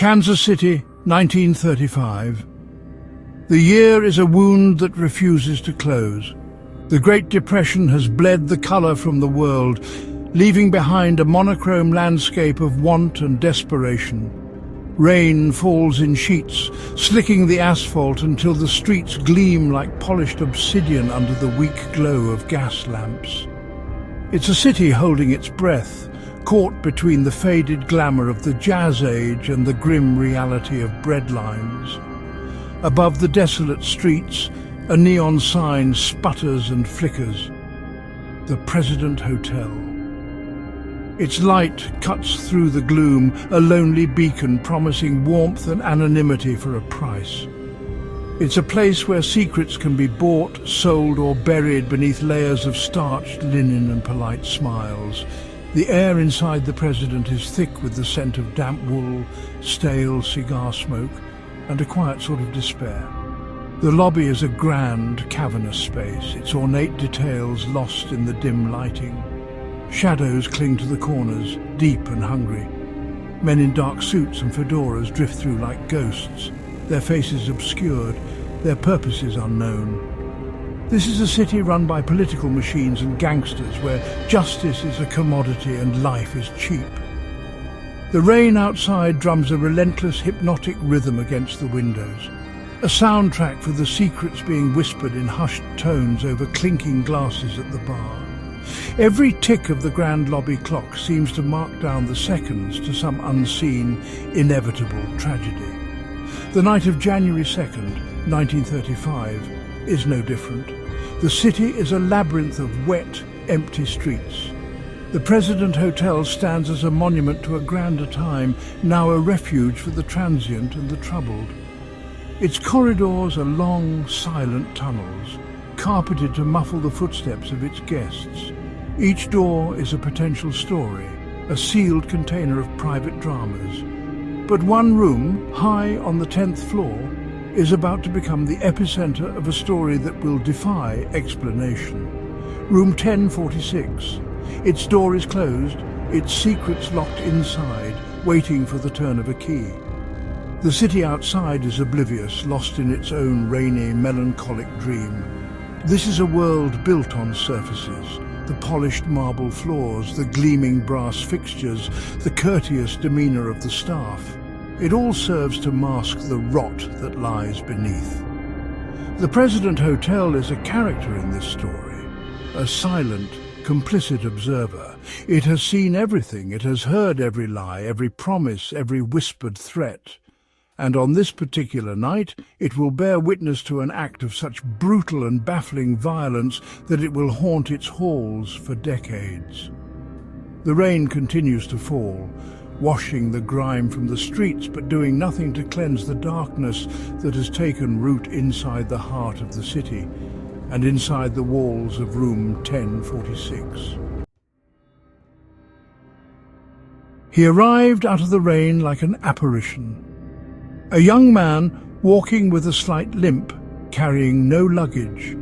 Kansas City, 1935. The year is a wound that refuses to close. The Great Depression has bled the color from the world, leaving behind a monochrome landscape of want and desperation. Rain falls in sheets, slicking the asphalt until the streets gleam like polished obsidian under the weak glow of gas lamps. It's a city holding its breath, caught between the faded glamour of the jazz age and the grim reality of breadlines. Above the desolate streets, a neon sign sputters and flickers. The President Hotel. Its light cuts through the gloom, a lonely beacon promising warmth and anonymity for a price. It's a place where secrets can be bought, sold, or buried beneath layers of starched linen and polite smiles. The air inside the President is thick with the scent of damp wool, stale cigar smoke, and a quiet sort of despair. The lobby is a grand, cavernous space, its ornate details lost in the dim lighting. Shadows cling to the corners, deep and hungry. Men in dark suits and fedoras drift through like ghosts, their faces obscured, their purposes unknown. This is a city run by political machines and gangsters, where justice is a commodity and life is cheap. The rain outside drums a relentless, hypnotic rhythm against the windows, a soundtrack for the secrets being whispered in hushed tones over clinking glasses at the bar. Every tick of the grand lobby clock seems to mark down the seconds to some unseen, inevitable tragedy. The night of January 2nd, 1935, is no different. The city is a labyrinth of wet, empty streets. The President Hotel stands as a monument to a grander time, now a refuge for the transient and the troubled. Its corridors are long, silent tunnels, carpeted to muffle the footsteps of its guests. Each door is a potential story, a sealed container of private dramas. But one room, high on the 10th floor, is about to become the epicenter of a story that will defy explanation. Room 1046. Its door is closed, its secrets locked inside, waiting for the turn of a key. The city outside is oblivious, lost in its own rainy, melancholic dream. This is a world built on surfaces, the polished marble floors, the gleaming brass fixtures, the courteous demeanor of the staff. It all serves to mask the rot that lies beneath. The President Hotel is a character in this story, a silent, complicit observer. It has seen everything, it has heard every lie, every promise, every whispered threat. And on this particular night, it will bear witness to an act of such brutal and baffling violence that it will haunt its halls for decades. The rain continues to fall, washing the grime from the streets but doing nothing to cleanse the darkness that has taken root inside the heart of the city and inside the walls of room 1046. He arrived out of the rain like an apparition. A young man walking with a slight limp, carrying no luggage.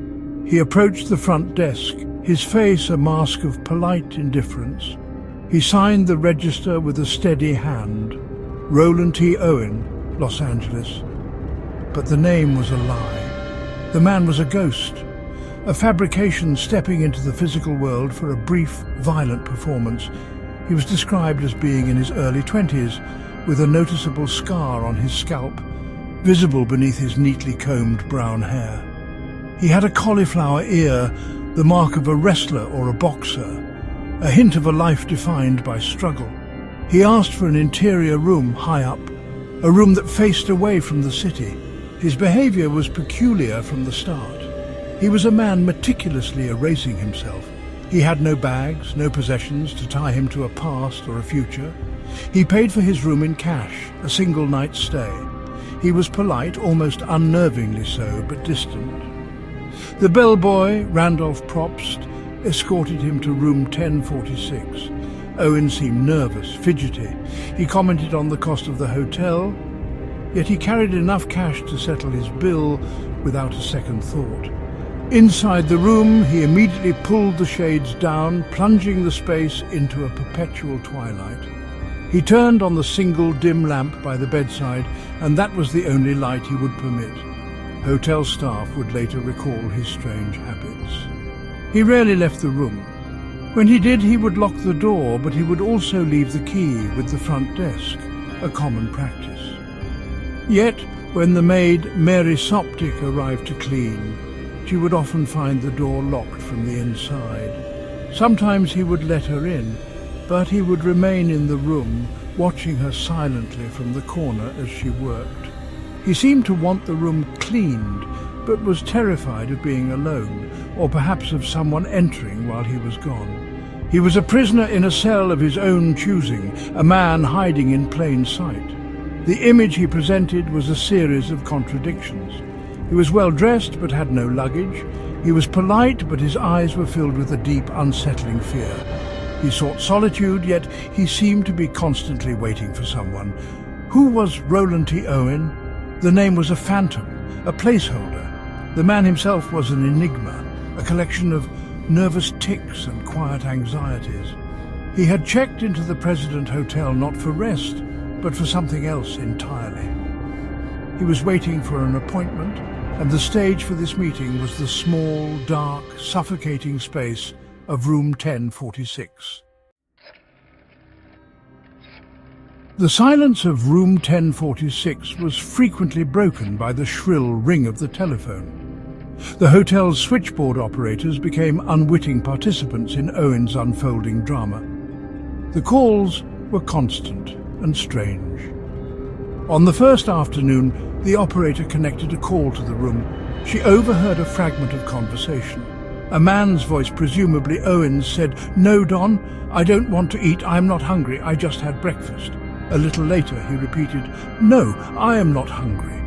He approached the front desk, his face a mask of polite indifference. He signed the register with a steady hand. Roland T. Owen, Los Angeles. But the name was a lie. The man was a ghost, a fabrication stepping into the physical world for a brief, violent performance. He was described as being in his early 20s, with a noticeable scar on his scalp, visible beneath his neatly combed brown hair. He had a cauliflower ear, the mark of a wrestler or a boxer, a hint of a life defined by struggle. He asked for an interior room high up, a room that faced away from the city. His behavior was peculiar from the start. He was a man meticulously erasing himself. He had no bags, no possessions to tie him to a past or a future. He paid for his room in cash, a single night's stay. He was polite, almost unnervingly so, but distant. The bellboy, Randolph Probst, escorted him to room 1046. Owen seemed nervous, fidgety. He commented on the cost of the hotel, yet he carried enough cash to settle his bill without a second thought. Inside the room, he immediately pulled the shades down, plunging the space into a perpetual twilight. He turned on the single dim lamp by the bedside, and that was the only light he would permit. Hotel staff would later recall his strange habits. He rarely left the room. When he did, he would lock the door, but he would also leave the key with the front desk, a common practice. Yet, when the maid Mary Soptic arrived to clean, she would often find the door locked from the inside. Sometimes he would let her in, but he would remain in the room, watching her silently from the corner as she worked. He seemed to want the room cleaned, but was terrified of being alone, or perhaps of someone entering while he was gone. He was a prisoner in a cell of his own choosing, a man hiding in plain sight. The image he presented was a series of contradictions. He was well dressed but had no luggage. He was polite, but his eyes were filled with a deep, unsettling fear. He sought solitude, yet he seemed to be constantly waiting for someone. Who was Roland T. Owen? The name was a phantom, a placeholder. The man himself was an enigma, a collection of nervous tics and quiet anxieties. He had checked into the President Hotel not for rest, but for something else entirely. He was waiting for an appointment, and the stage for this meeting was the small, dark, suffocating space of room 1046. The silence of room 1046 was frequently broken by the shrill ring of the telephone. The hotel's switchboard operators became unwitting participants in Owen's unfolding drama. The calls were constant and strange. On the first afternoon, the operator connected a call to the room. She overheard a fragment of conversation. A man's voice, presumably Owen's, said, "No, Don, I don't want to eat. I'm not hungry. I just had breakfast." A little later, he repeated, "No, I am not hungry."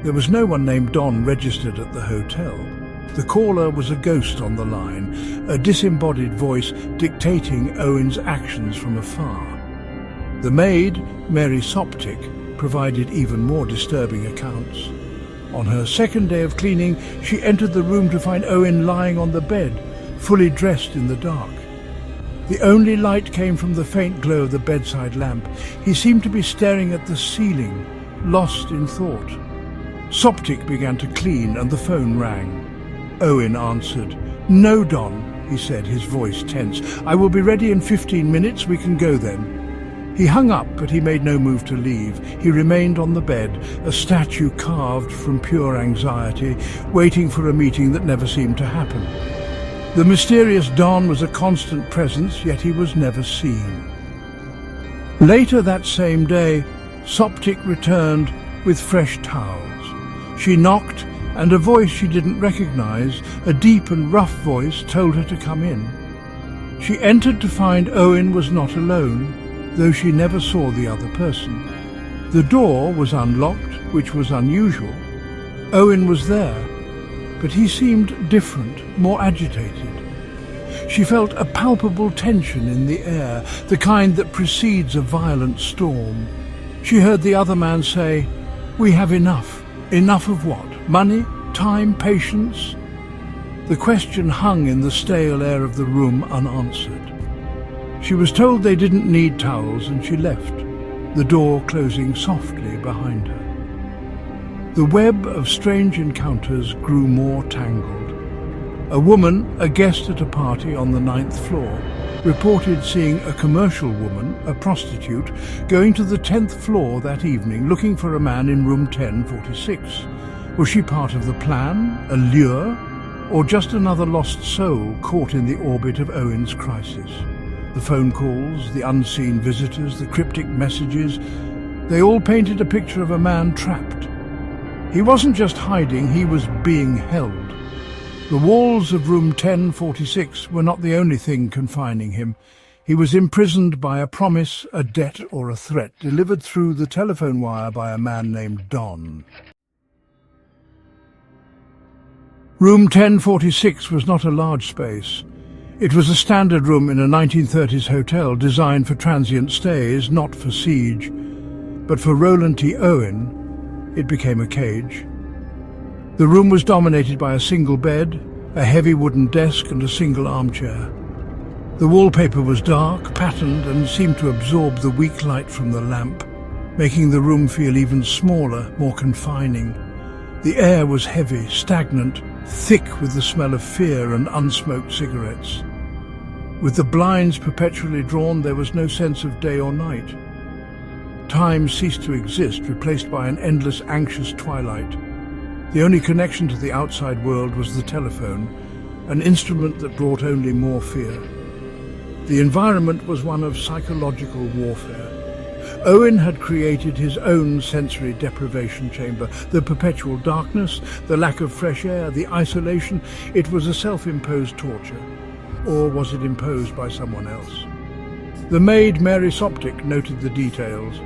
There was no one named Don registered at the hotel. The caller was a ghost on the line, a disembodied voice dictating Owen's actions from afar. The maid, Mary Soptic, provided even more disturbing accounts. On her second day of cleaning, she entered the room to find Owen lying on the bed, fully dressed in the dark. The only light came from the faint glow of the bedside lamp. He seemed to be staring at the ceiling, lost in thought. Soptic began to clean and the phone rang. Owen answered. "No, Don," he said, his voice tense. "I will be ready in 15 minutes. We can go then." He hung up, but he made no move to leave. He remained on the bed, a statue carved from pure anxiety, waiting for a meeting that never seemed to happen. The mysterious Don was a constant presence, yet he was never seen. Later that same day, Soptic returned with fresh towels. She knocked, and a voice she didn't recognize, a deep and rough voice, told her to come in. She entered to find Owen was not alone, though she never saw the other person. The door was unlocked, which was unusual. Owen was there, but he seemed different, more agitated. She felt a palpable tension in the air, the kind that precedes a violent storm. She heard the other man say, "We have enough." Enough of what? Money? Time? Patience? The question hung in the stale air of the room unanswered. She was told they didn't need towels, and she left, the door closing softly behind her. The web of strange encounters grew more tangled. A woman, a guest at a party on the 9th floor, reported seeing a commercial woman, a prostitute, going to the 10th floor that evening looking for a man in room 1046. Was she part of the plan, a lure, or just another lost soul caught in the orbit of Owen's crisis? The phone calls, the unseen visitors, the cryptic messages, they all painted a picture of a man trapped. He wasn't just hiding, he was being held. The walls of room 1046 were not the only thing confining him. He was imprisoned by a promise, a debt, or a threat delivered through the telephone wire by a man named Don. Room 1046 was not a large space. It was a standard room in a 1930s hotel designed for transient stays, not for siege. But for Roland T. Owen, it became a cage. The room was dominated by a single bed, a heavy wooden desk, and a single armchair. The wallpaper was dark, patterned, and seemed to absorb the weak light from the lamp, making the room feel even smaller, more confining. The air was heavy, stagnant, thick with the smell of fear and unsmoked cigarettes. With the blinds perpetually drawn, there was no sense of day or night. Time ceased to exist, replaced by an endless, anxious twilight. The only connection to the outside world was the telephone, an instrument that brought only more fear. The environment was one of psychological warfare. Owen had created his own sensory deprivation chamber. The perpetual darkness, the lack of fresh air, the isolation, it was a self-imposed torture. Or was it imposed by someone else? The maid, Mary Soptic, noted the details.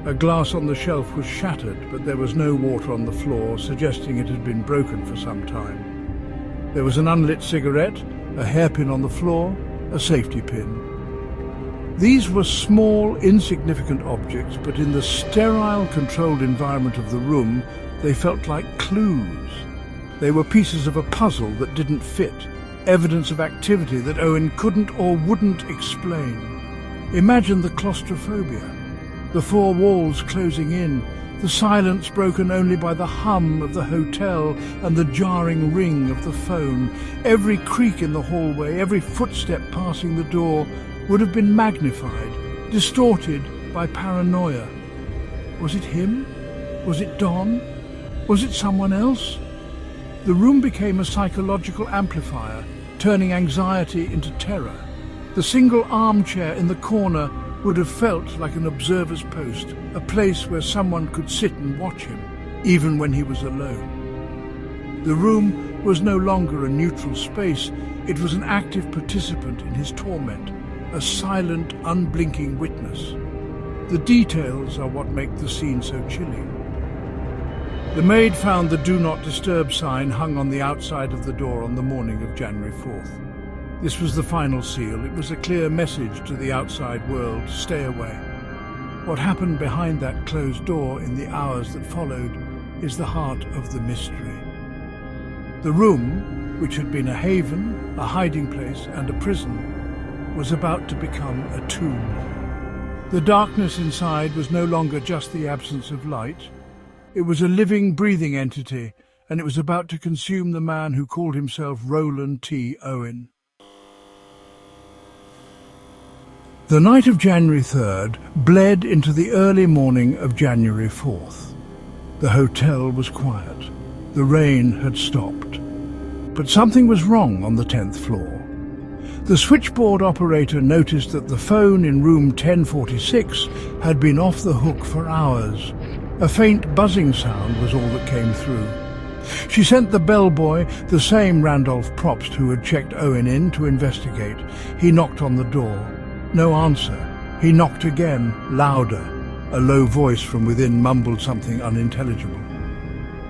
A glass on the shelf was shattered, but there was no water on the floor, suggesting it had been broken for some time. There was an unlit cigarette, a hairpin on the floor, a safety pin. These were small, insignificant objects, but in the sterile, controlled environment of the room, they felt like clues. They were pieces of a puzzle that didn't fit, evidence of activity that Owen couldn't or wouldn't explain. Imagine the claustrophobia, the four walls closing in, the silence broken only by the hum of the hotel and the jarring ring of the phone. Every creak in the hallway, every footstep passing the door would have been magnified, distorted by paranoia. Was it him? Was it Don? Was it someone else? The room became a psychological amplifier, turning anxiety into terror. The single armchair in the corner would have felt like an observer's post, a place where someone could sit and watch him, even when he was alone. The room was no longer a neutral space, it was an active participant in his torment, a silent, unblinking witness. The details are what make the scene so chilling. The maid found the Do Not Disturb sign hung on the outside of the door on the morning of January 4th. This was the final seal. It was a clear message to the outside world: stay away. What happened behind that closed door in the hours that followed is the heart of the mystery. The room, which had been a haven, a hiding place, and a prison, was about to become a tomb. The darkness inside was no longer just the absence of light. It was a living, breathing entity, and it was about to consume the man who called himself Roland T. Owen. The night of January 3rd bled into the early morning of January 4th. The hotel was quiet. The rain had stopped. But something was wrong on the 10th floor. The switchboard operator noticed that the phone in room 1046 had been off the hook for hours. A faint buzzing sound was all that came through. She sent the bellboy, the same Randolph Probst who had checked Owen in, to investigate. He knocked on the door. No answer. He knocked again, louder. A low voice from within mumbled something unintelligible.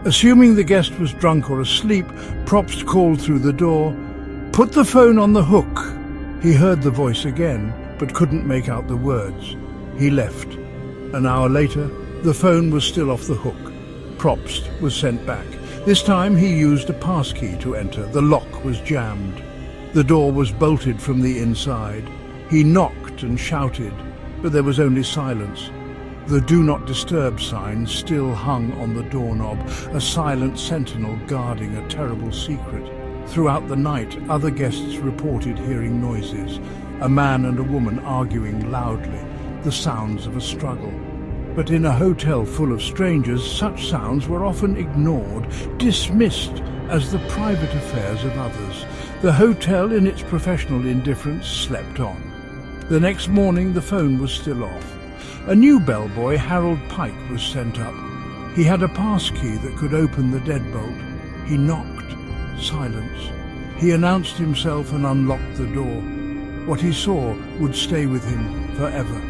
Assuming the guest was drunk or asleep, Probst called through the door, "Put the phone on the hook." He heard the voice again, but couldn't make out the words. He left. An hour later, the phone was still off the hook. Probst was sent back. This time he used a passkey to enter. The lock was jammed. The door was bolted from the inside. He knocked and shouted, but there was only silence. The Do Not Disturb sign still hung on the doorknob, a silent sentinel guarding a terrible secret. Throughout the night, other guests reported hearing noises, a man and a woman arguing loudly, the sounds of a struggle. But in a hotel full of strangers, such sounds were often ignored, dismissed as the private affairs of others. The hotel, in its professional indifference, slept on. The next morning, the phone was still off. A new bellboy, Harold Pike, was sent up. He had a passkey that could open the deadbolt. He knocked. Silence. He announced himself and unlocked the door. What he saw would stay with him forever.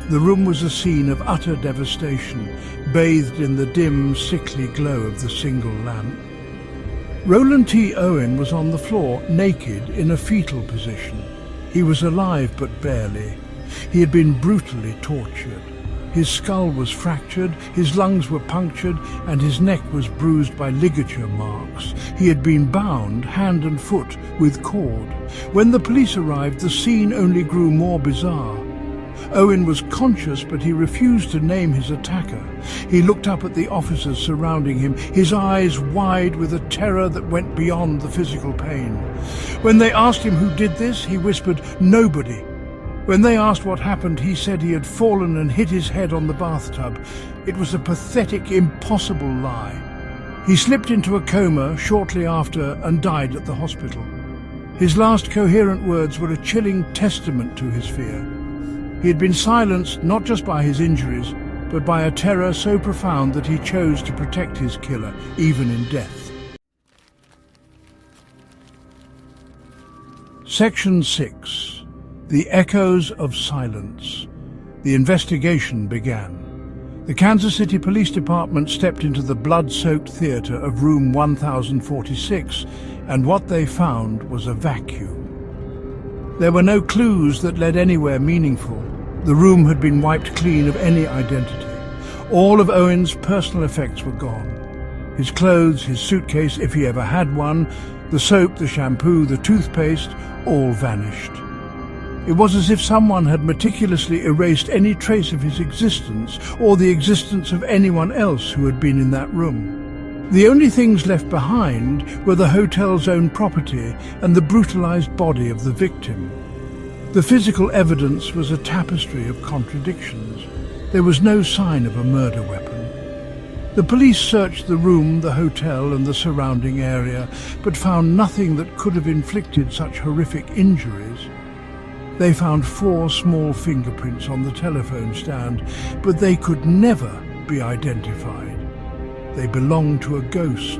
The room was a scene of utter devastation, bathed in the dim, sickly glow of the single lamp. Roland T. Owen was on the floor, naked, in a fetal position. He was alive, but barely. He had been brutally tortured. His skull was fractured, his lungs were punctured, and his neck was bruised by ligature marks. He had been bound, hand and foot, with cord. When the police arrived, the scene only grew more bizarre. Owen was conscious, but he refused to name his attacker. He looked up at the officers surrounding him, his eyes wide with a terror that went beyond the physical pain. When they asked him who did this, he whispered, "Nobody." When they asked what happened, he said he had fallen and hit his head on the bathtub. It was a pathetic, impossible lie. He slipped into a coma shortly after and died at the hospital. His last coherent words were a chilling testament to his fear. He had been silenced not just by his injuries, but by a terror so profound that he chose to protect his killer, even in death. Section 6. The Echoes of Silence. The investigation began. The Kansas City Police Department stepped into the blood-soaked theater of room 1046, and what they found was a vacuum. There were no clues that led anywhere meaningful. The room had been wiped clean of any identity. All of Owen's personal effects were gone. His clothes, his suitcase, if he ever had one, the soap, the shampoo, the toothpaste, all vanished. It was as if someone had meticulously erased any trace of his existence or the existence of anyone else who had been in that room. The only things left behind were the hotel's own property and the brutalized body of the victim. The physical evidence was a tapestry of contradictions. There was no sign of a murder weapon. The police searched the room, the hotel, and the surrounding area, but found nothing that could have inflicted such horrific injuries. They found 4 small fingerprints on the telephone stand, but they could never be identified. They belonged to a ghost.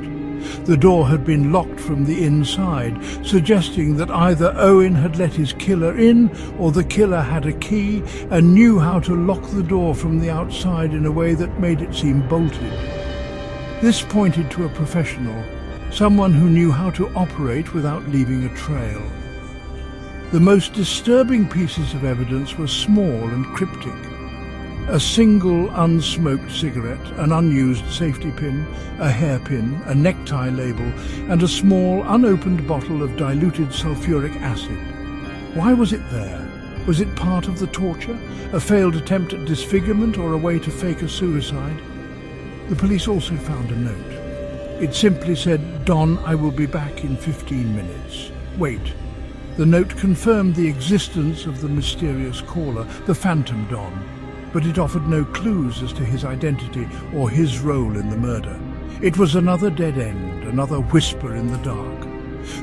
The door had been locked from the inside, suggesting that either Owen had let his killer in, or the killer had a key and knew how to lock the door from the outside in a way that made it seem bolted. This pointed to a professional, someone who knew how to operate without leaving a trail. The most disturbing pieces of evidence were small and cryptic. A single unsmoked cigarette, an unused safety pin, a hairpin, a necktie label, and a small unopened bottle of diluted sulfuric acid. Why was it there? Was it part of the torture? A failed attempt at disfigurement or a way to fake a suicide? The police also found a note. It simply said, "Don, I will be back in 15 minutes. Wait." The note confirmed the existence of the mysterious caller, the Phantom Don, but it offered no clues as to his identity or his role in the murder. It was another dead end, another whisper in the dark.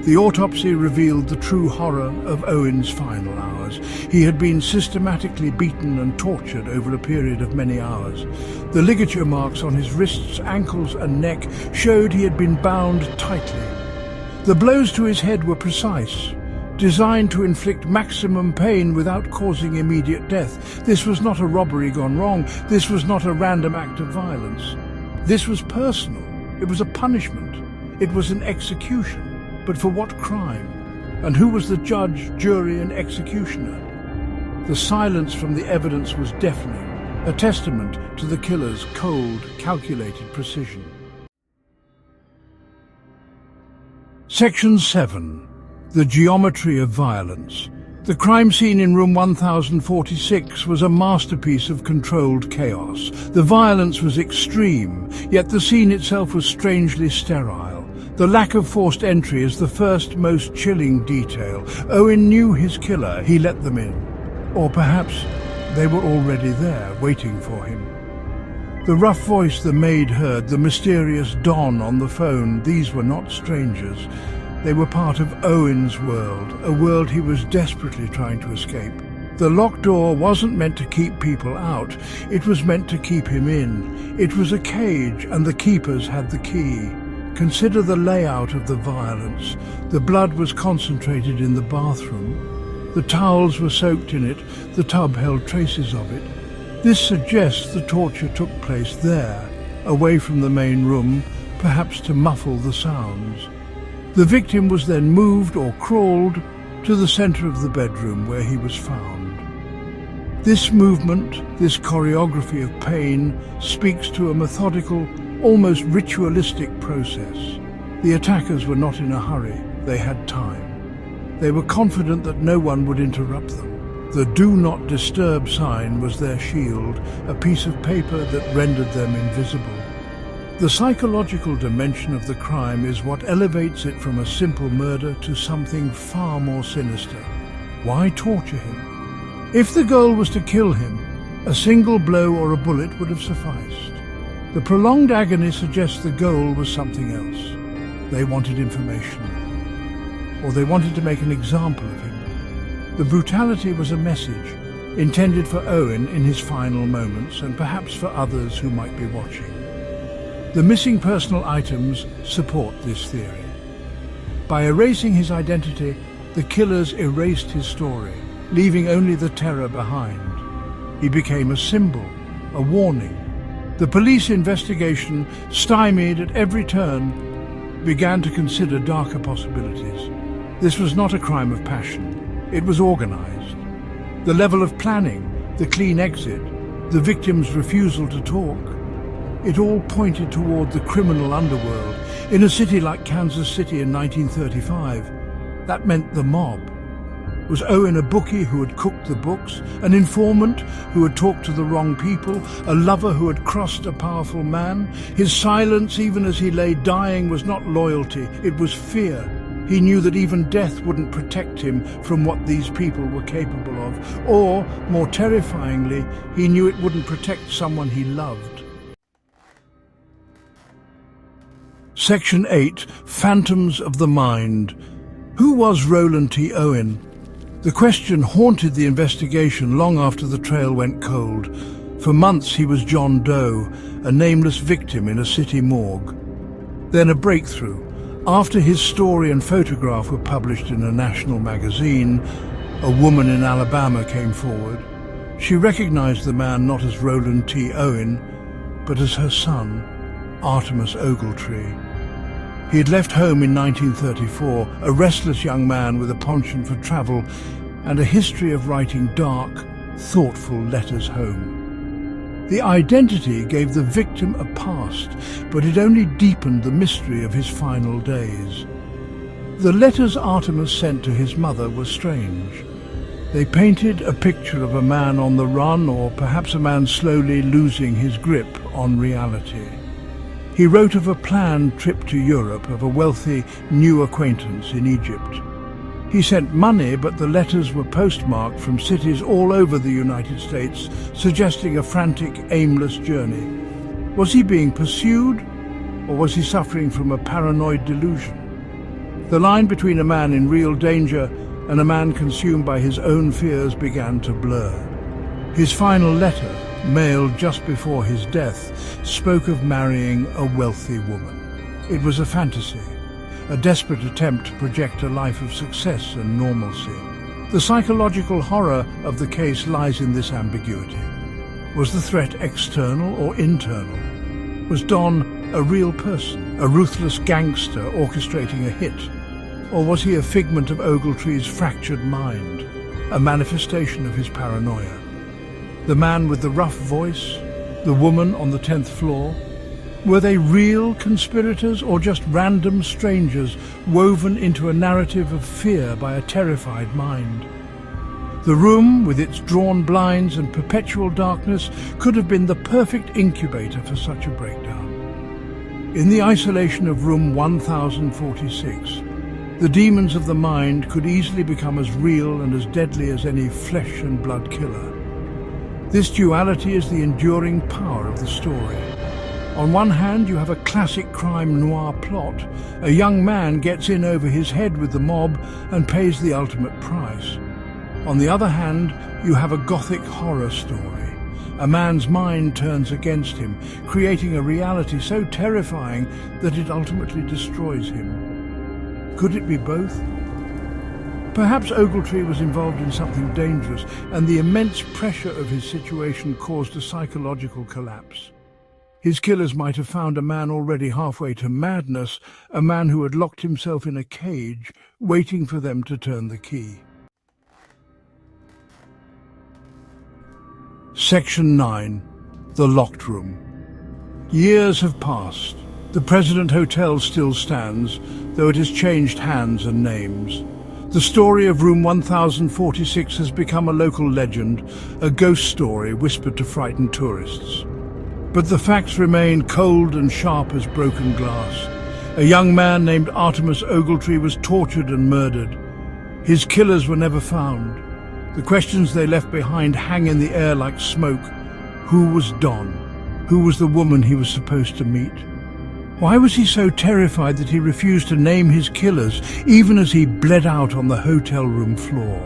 The autopsy revealed the true horror of Owen's final hours. He had been systematically beaten and tortured over a period of many hours. The ligature marks on his wrists, ankles and neck showed he had been bound tightly. The blows to his head were precise, designed to inflict maximum pain without causing immediate death. This was not a robbery gone wrong. This was not a random act of violence. This was personal. It was a punishment. It was an execution. But for what crime? And who was the judge, jury, and executioner? The silence from the evidence was deafening, a testament to the killer's cold, calculated precision. Section 7. The Geometry of Violence. The crime scene in room 1046 was a masterpiece of controlled chaos. The violence was extreme, yet the scene itself was strangely sterile. The lack of forced entry is the first most chilling detail. Owen knew his killer. He let them in. Or perhaps they were already there, waiting for him. The rough voice the maid heard, the mysterious Don on the phone, these were not strangers. They were part of Owen's world, a world he was desperately trying to escape. The locked door wasn't meant to keep people out. It was meant to keep him in. It was a cage, and the keepers had the key. Consider the layout of the violence. The blood was concentrated in the bathroom. The towels were soaked in it. The tub held traces of it. This suggests the torture took place there, away from the main room, perhaps to muffle the sounds. The victim was then moved or crawled to the center of the bedroom where he was found. This movement, this choreography of pain, speaks to a methodical, almost ritualistic process. The attackers were not in a hurry, they had time. They were confident that no one would interrupt them. The "Do Not Disturb" sign was their shield, a piece of paper that rendered them invisible. The psychological dimension of the crime is what elevates it from a simple murder to something far more sinister. Why torture him? If the goal was to kill him, a single blow or a bullet would have sufficed. The prolonged agony suggests the goal was something else. They wanted information, or they wanted to make an example of him. The brutality was a message, intended for Owen in his final moments, and perhaps for others who might be watching. The missing personal items support this theory. By erasing his identity, the killers erased his story, leaving only the terror behind. He became a symbol, a warning. The police investigation, stymied at every turn, began to consider darker possibilities. This was not a crime of passion. It was organized. The level of planning, the clean exit, the victim's refusal to talk, it all pointed toward the criminal underworld. In a city like Kansas City in 1935, that meant the mob. Was Owen a bookie who had cooked the books, an informant who had talked to the wrong people, a lover who had crossed a powerful man? His silence, even as he lay dying, was not loyalty, it was fear. He knew that even death wouldn't protect him from what these people were capable of. Or, more terrifyingly, he knew it wouldn't protect someone he loved. Section 8. Phantoms of the Mind. Who was Roland T. Owen? The question haunted the investigation long after the trail went cold. For months he was John Doe, a nameless victim in a city morgue. Then a breakthrough. After his story and photograph were published in a national magazine, a woman in Alabama came forward. She recognized the man not as Roland T. Owen, but as her son, Artemus Ogletree. He had left home in 1934, a restless young man with a penchant for travel and a history of writing dark, thoughtful letters home. The identity gave the victim a past, but it only deepened the mystery of his final days. The letters Artemus sent to his mother were strange. They painted a picture of a man on the run, or perhaps a man slowly losing his grip on reality. He wrote of a planned trip to Europe, of a wealthy new acquaintance in Egypt. He sent money, but the letters were postmarked from cities all over the United States, suggesting a frantic, aimless journey. Was he being pursued, or was he suffering from a paranoid delusion? The line between a man in real danger and a man consumed by his own fears began to blur. His final letter, mailed just before his death, spoke of marrying a wealthy woman. It was a fantasy, a desperate attempt to project a life of success and normalcy. The psychological horror of the case lies in this ambiguity. Was the threat external or internal? Was Don a real person, a ruthless gangster orchestrating a hit? Or was he a figment of Ogletree's fractured mind, a manifestation of his paranoia? The man with the rough voice, the woman on the 10th floor, were they real conspirators or just random strangers woven into a narrative of fear by a terrified mind? The room, with its drawn blinds and perpetual darkness, could have been the perfect incubator for such a breakdown. In the isolation of room 1046, the demons of the mind could easily become as real and as deadly as any flesh and blood killer. This duality is the enduring power of the story. On one hand, you have a classic crime noir plot. A young man gets in over his head with the mob and pays the ultimate price. On the other hand, you have a gothic horror story. A man's mind turns against him, creating a reality so terrifying that it ultimately destroys him. Could it be both? Perhaps Ogletree was involved in something dangerous, and the immense pressure of his situation caused a psychological collapse. His killers might have found a man already halfway to madness, a man who had locked himself in a cage, waiting for them to turn the key. Section 9. The Locked Room. Years have passed. The President Hotel still stands, though it has changed hands and names. The story of room 1046 has become a local legend, a ghost story whispered to frighten tourists. But the facts remain cold and sharp as broken glass. A young man named Artemis Ogletree was tortured and murdered. His killers were never found. The questions they left behind hang in the air like smoke. Who was Don? Who was the woman he was supposed to meet? Why was he so terrified that he refused to name his killers, even as he bled out on the hotel room floor?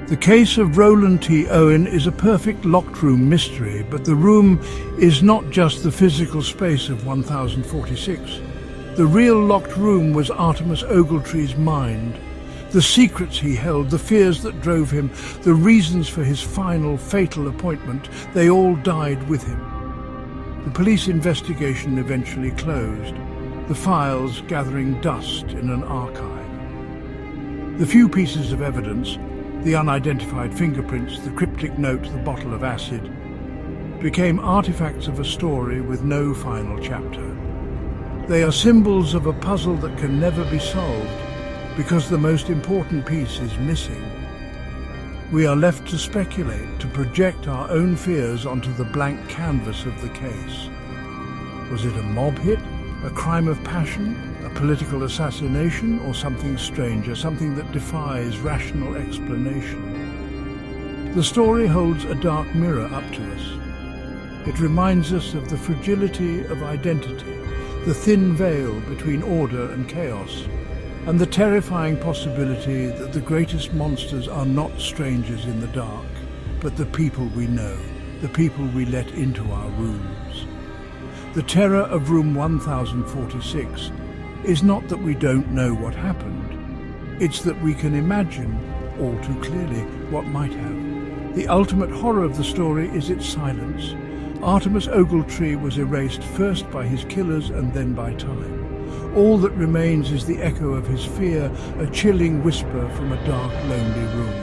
The case of Roland T. Owen is a perfect locked room mystery, but the room is not just the physical space of 1046. The real locked room was Artemis Ogletree's mind. The secrets he held, the fears that drove him, the reasons for his final fatal appointment, they all died with him. The police investigation eventually closed, the files gathering dust in an archive. The few pieces of evidence, the unidentified fingerprints, the cryptic note, the bottle of acid, became artifacts of a story with no final chapter. They are symbols of a puzzle that can never be solved, because the most important piece is missing. We are left to speculate, to project our own fears onto the blank canvas of the case. Was it a mob hit, a crime of passion, a political assassination, or something stranger, something that defies rational explanation? The story holds a dark mirror up to us. It reminds us of the fragility of identity, the thin veil between order and chaos, and the terrifying possibility that the greatest monsters are not strangers in the dark, but the people we know, the people we let into our rooms. The terror of room 1046 is not that we don't know what happened. It's that we can imagine, all too clearly, what might have. The ultimate horror of the story is its silence. Artemis Ogletree was erased first by his killers and then by time. All that remains is the echo of his fear, a chilling whisper from a dark, lonely room.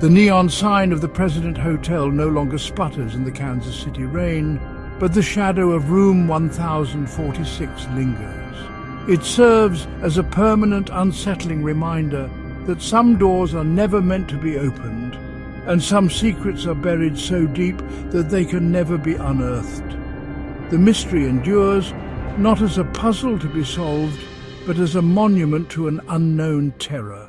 The neon sign of the President Hotel no longer sputters in the Kansas City rain, but the shadow of room 1046 lingers. It serves as a permanent, unsettling reminder that some doors are never meant to be opened, and some secrets are buried so deep that they can never be unearthed. The mystery endures, not as a puzzle to be solved, but as a monument to an unknown terror.